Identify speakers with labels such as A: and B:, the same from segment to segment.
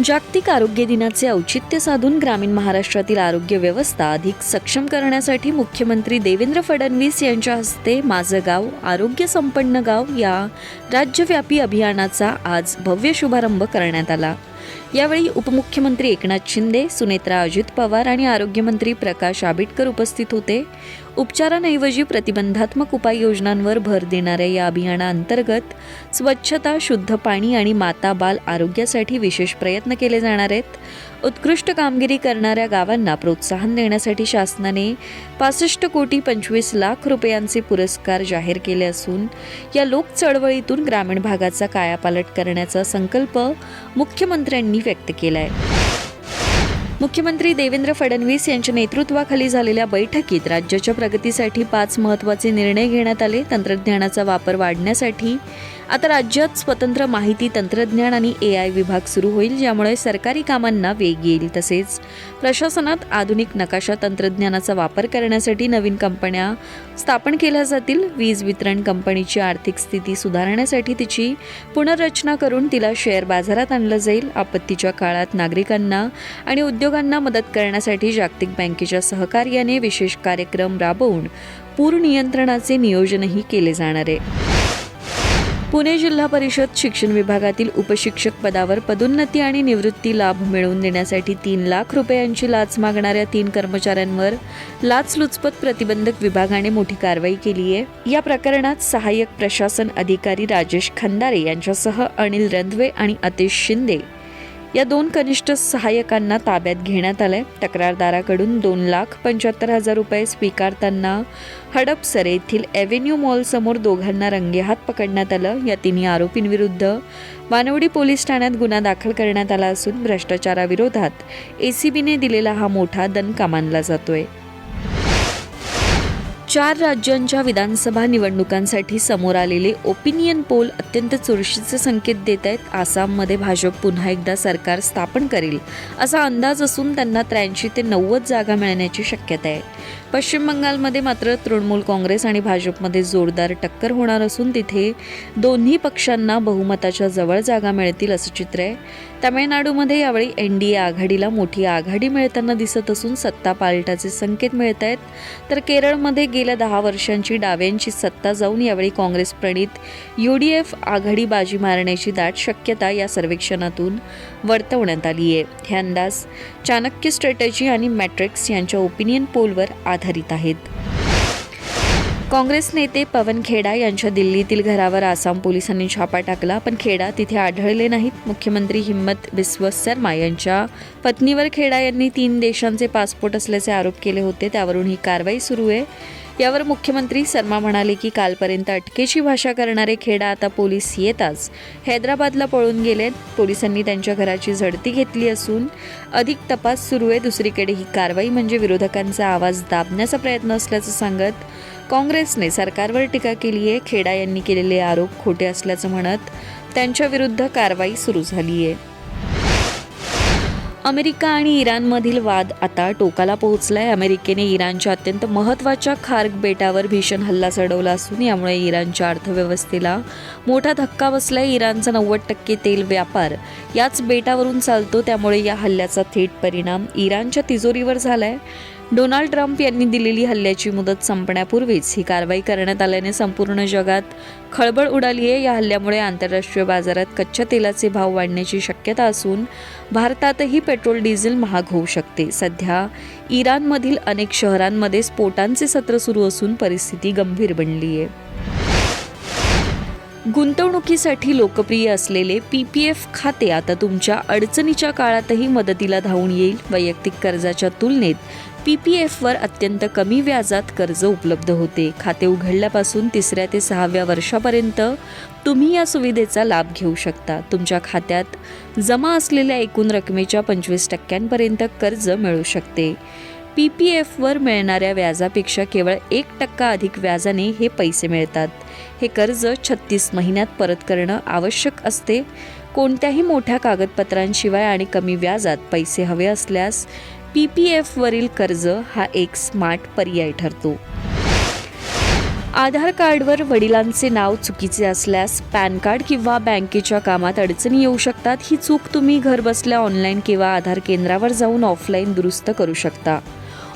A: जागतिक आरोग्य दिनाचे औचित्य साधून ग्रामीण महाराष्ट्रातील आरोग्य व्यवस्था अधिक सक्षम करण्यासाठी मुख्यमंत्री देवेंद्र फडणवीस यांच्या हस्ते माझं गाव आरोग्य संपन्न गाव या राज्यव्यापी अभियानाचा आज भव्य शुभारंभ करण्यात आला। यावेळी उपमुख्यमंत्री एकनाथ शिंदे, सुनेत्रा अजित पवार आणि आरोग्यमंत्री प्रकाश आंबेडकर उपस्थित होते। उपचारांऐवजी प्रतिबंधात्मक उपाययोजनांवर भर देणाऱ्या या अभियानाअंतर्गत स्वच्छता, शुद्ध पाणी आणि माता बाल आरोग्यासाठी विशेष प्रयत्न केले जाणार आहेत। उत्कृष्ट कामगिरी करणाऱ्या गावांना प्रोत्साहन देण्यासाठी शासनाने 65 कोटी 25 लाख रुपयांचे पुरस्कार जाहीर केले असून या लोक चळवळीतून ग्रामीण भागाचा कायापालट करण्याचा संकल्प मुख्यमंत्र्यांनी व्यक्त केला आहे। मुख्यमंत्री देवेंद्र फडणवीस यांच्या नेतृत्वाखाली झालेल्या बैठकीत राज्याच्या प्रगतीसाठी 5 महत्त्वाचे निर्णय घेण्यात आले। तंत्रज्ञानाचा वापर वाढण्यासाठी आता राज्यात स्वतंत्र माहिती तंत्रज्ञान आणि AI विभाग सुरू होईल, ज्यामुळे सरकारी कामांना वेग येईल। तसेच प्रशासनात आधुनिक नकाशा तंत्रज्ञानाचा वापर करण्यासाठी नवीन कंपन्या स्थापन केल्या जातील। वीज वितरण कंपनीची आर्थिक स्थिती सुधारण्यासाठी तिची पुनर्रचना करून तिला शेअर बाजारात आणलं जाईल। आपत्तीच्या काळात नागरिकांना आणि उद्योगांना मदत करण्यासाठी जागतिक बँकेच्या सहकार्याने विशेष कार्यक्रम राबवून पूर नियंत्रणाचे नियोजनही केले जाणार आहे। पुणे जिल्हा परिषद शिक्षण विभागातील उपशिक्षक पदावर पदोन्नती आणि निवृत्ती लाभ मिळवून देण्यासाठी 3 लाख रुपयांची लाच मागणाऱ्या 3 कर्मचाऱ्यांवर लाचलुचपत प्रतिबंधक विभागाने मोठी कारवाई केली आहे। या प्रकरणात सहाय्यक प्रशासन अधिकारी राजेश खंदारे यांच्यासह अनिल रंधवे आणि अतिश शिंदे या 2 कनिष्ठ सहाय्यकांना ताब्यात घेण्यात आलंय। तक्रारदाराकडून 2,75,000 रुपये स्वीकारताना हडपसर येथील एव्हेन्यू मॉल समोर दोघांना रंगेहात पकडण्यात आलं। या 3 आरोपींविरुद्ध मानवडी पोलीस ठाण्यात गुन्हा दाखल करण्यात आला असून भ्रष्टाचाराविरोधात ACBने दिलेला हा मोठा दणका मानला जातोय। 4 राज्यांच्या विधानसभा निवडणुकांसाठी समोर आलेले ओपिनियन पोल अत्यंत चुरशीचे संकेत देत आहेत। आसाममध्ये भाजप पुन्हा एकदा सरकार स्थापन करेल असा अंदाज असून त्यांना 83 ते 90 जागा मिळण्याची शक्यता आहे। पश्चिम बंगालमध्ये मात्र तृणमूल काँग्रेस आणि भाजपमध्ये जोरदार टक्कर होणार असून तिथे दोन्ही पक्षांना बहुमताच्या जवळ जागा मिळतील असं चित्र आहे। तामिळनाडूमध्ये यावेळी NDA आघाडीला मोठी आघाडी मिळताना दिसत असून सत्ता पालटाचे संकेत मिळत आहेत। तर केरळमध्ये गेल्या 10 वर्षांची डाव्यांची सत्ता जाऊन यावेळी काँग्रेस प्रणित UDF आघाडी बाजी मारण्याची दाट शक्यता या सर्वेक्षणातून वर्तवण्यात आली आहे। हे अंदाज चाणक्य स्ट्रॅटेजी आणि मॅट्रिक्स यांच्या ओपिनियन पोलवर आधारित आहेत। काँग्रेस नेते पवन खेडा यांच्या दिल्लीतील घरावर आसाम पोलिसांनी छापा टाकला, पण खेडा तिथे आढळले नाहीत। मुख्यमंत्री हिम्मत बिस्व शर्मा यांच्या पत्नीवर खेडा यांनी 3 देशांचे पासपोर्ट असल्याचे आरोप केले होते, त्यावरून ही कारवाई सुरू आहे। यावर मुख्यमंत्री शर्मा म्हणाले की कालपर्यंत अटकेची भाषा करणारे खेडा आता पोलीस येताच हैदराबादला पळून गेलेत। पोलिसांनी त्यांच्या घराची झडती घेतली असून अधिक तपास सुरू आहे। दुसरीकडे ही कारवाई म्हणजे विरोधकांचा आवाज दाबण्याचा प्रयत्न असल्याचं सांगत काँग्रेसने सरकारवर टीका केली आहे। खेडा यांनी केलेले आरोप खोटे असल्याचं म्हणत त्यांच्या विरुद्ध कारवाई सुरू झाली आहे। अमेरिका आणि इराणमधील वाद आता टोकाला पोहोचलाय। अमेरिकेने इराणच्या अत्यंत महत्त्वाच्या खार्ग बेटावर भीषण हल्ला चढवला असून यामुळे इराणच्या अर्थव्यवस्थेला मोठा धक्का बसलाय। इराणचा 90% तेल व्यापार याच बेटावरून चालतो, त्यामुळे या हल्ल्याचा थेट परिणाम इराणच्या तिजोरीवर झालाय। डोनाल्ड ट्रम्प यांनी दिलेली हल्ल्याची मुदत संपण्यापूर्वीच ही कारवाई करण्यात आल्याने संपूर्ण जगात खळबळ उडाली आहे। या हल्ल्यामुळे आंतरराष्ट्रीय बाजारात कच्च्या तेलाचे भाव वाढण्याची शक्यता असून भारतातही पेट्रोल डिझेल महाग होऊ शकते। सध्या इराणमधील अनेक शहरांमध्ये स्फोटांचे सत्र सुरू असून परिस्थिती गंभीर बनली आहे। गुंतवणुकीसाठी लोकप्रिय असलेले PPF खाते आता तुमच्या अडचणीच्या काळातही मदतीला धावून येईल। वैयक्तिक कर्जाच्या तुलनेत PPFवर अत्यंत कमी व्याजात कर्ज उपलब्ध होते। खाते उघडल्यापासून 3ऱ्या ते 6व्या वर्षापर्यंत तुम्ही या सुविधेचा लाभ घेऊ शकता। तुमच्या खात्यात जमा असलेल्या एकूण रकमेच्या 25% कर्ज मिळू शकते। PPFवर मिळणाऱ्या व्याजापेक्षा केवळ 1% अधिक व्याजाने हे पैसे मिळतात। हे कर्ज 36 महिन्यात परत करणं आवश्यक असते। कोणत्याही मोठ्या कागदपत्रांशिवाय आणि कमी व्याजात पैसे हवे असल्यास PPFवरील कर्ज हा एक स्मार्ट पर्याय ठरतो। आधार कार्डवर वडिलांचे नाव चुकीचे असल्यास पॅन कार्ड किंवा बँकेच्या कामात अडचणी येऊ शकतात. ही चूक तुम्ही घरबसल्या ऑनलाईन किंवा आधार केंद्रावर जाऊन ऑफलाईन दुरुस्त करू शकता.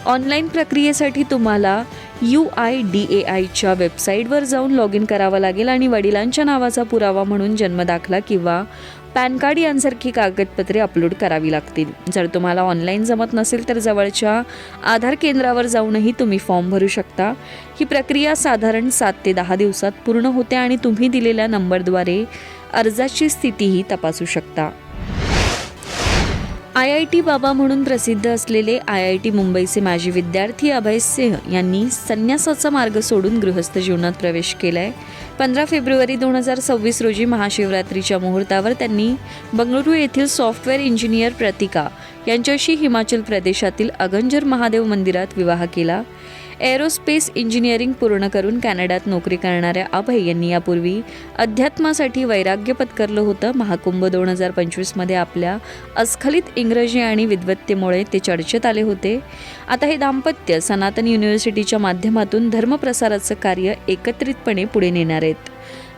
A: ऑनलाईन प्रक्रियेसाठी तुम्हाला UIDAIच्या वेबसाईटवर जाऊन लॉग इन करावं लागेल आणि वडिलांच्या नावाचा पुरावा म्हणून जन्मदाखला किंवा पॅन कार्ड यांसारखी कागदपत्रे अपलोड करावी लागतील. जर तुम्हाला ऑनलाईन जमत नसेल तर जवळच्या आधार केंद्रावर जाऊनही तुम्ही फॉर्म भरू शकता. ही प्रक्रिया साधारण 7 ते 10 दिवसात पूर्ण होते आणि तुम्ही दिलेल्या नंबरद्वारे अर्जाची स्थितीही तपासू शकता. IIT बाबा म्हणून प्रसिद्ध असलेले IIT मुंबईचे माजी विद्यार्थी अभय सिंह यांनी संन्यासाचा मार्ग सोडून गृहस्थ जीवनात प्रवेश केला आहे. 15 फेब्रुवारी 2026 रोजी महाशिवरात्रीच्या मुहूर्तावर त्यांनी बंगळुरू येथील सॉफ्टवेअर इंजिनियर प्रतिका यांच्याशी हिमाचल प्रदेशातील अगंजर महादेव मंदिरात विवाह केला. एरोस्पेस इंजिनिअरिंग पूर्ण करून कॅनडात नोकरी करणाऱ्या अभय यांनी यापूर्वी अध्यात्मासाठी वैराग्य पत्करलं होतं. महाकुंभ 2025मध्ये आपल्या अस्खलित इंग्रजी आणि विद्वत्तेमुळे ते चर्चेत आले होते. आता हे दाम्पत्य सनातन युनिव्हर्सिटीच्या माध्यमातून धर्मप्रसाराचं कार्य एकत्रितपणे पुढे नेणार आहेत.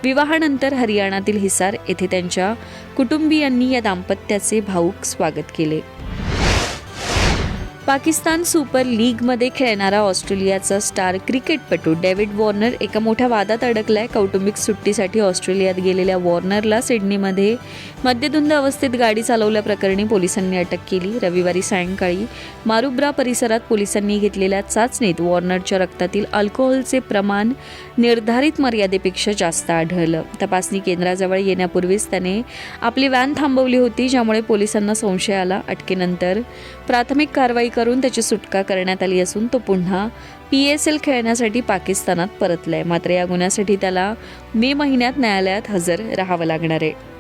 A: विवाहानंतर हरियाणातील हिसार येथे त्यांच्या कुटुंबियांनी या दाम्पत्याचे भावुक स्वागत केले. पाकिस्तान सुपर लीगमध्ये खेळणारा ऑस्ट्रेलियाचा स्टार क्रिकेटपटू डेव्हिड वॉर्नर एका मोठ्या वादात अडकलाय. कौटुंबिक सुट्टीसाठी ऑस्ट्रेलियात गेलेल्या वॉर्नरला सिडनीमध्ये मद्यधुंद अवस्थेत गाडी चालवल्याप्रकरणी पोलिसांनी अटक केली. रविवारी सायंकाळी मारुब्रा परिसरात पोलिसांनी घेतलेल्या चाचणीत वॉर्नरच्या रक्तातील अल्कोहोलचे प्रमाण निर्धारित मर्यादेपेक्षा जास्त आढळलं. तपासणी केंद्राजवळ येण्यापूर्वीच त्याने आपली व्हॅन थांबवली होती, ज्यामुळे पोलिसांना संशय आला. अटकेनंतर प्राथमिक कारवाई करून त्याची सुटका करण्यात आली असून तो पुन्हा PSL खेळण्यासाठी पाकिस्तानात परतलाय. मात्र या गुन्ह्यासाठी त्याला मे महिन्यात न्यायालयात हजर राहावं लागणार आहे.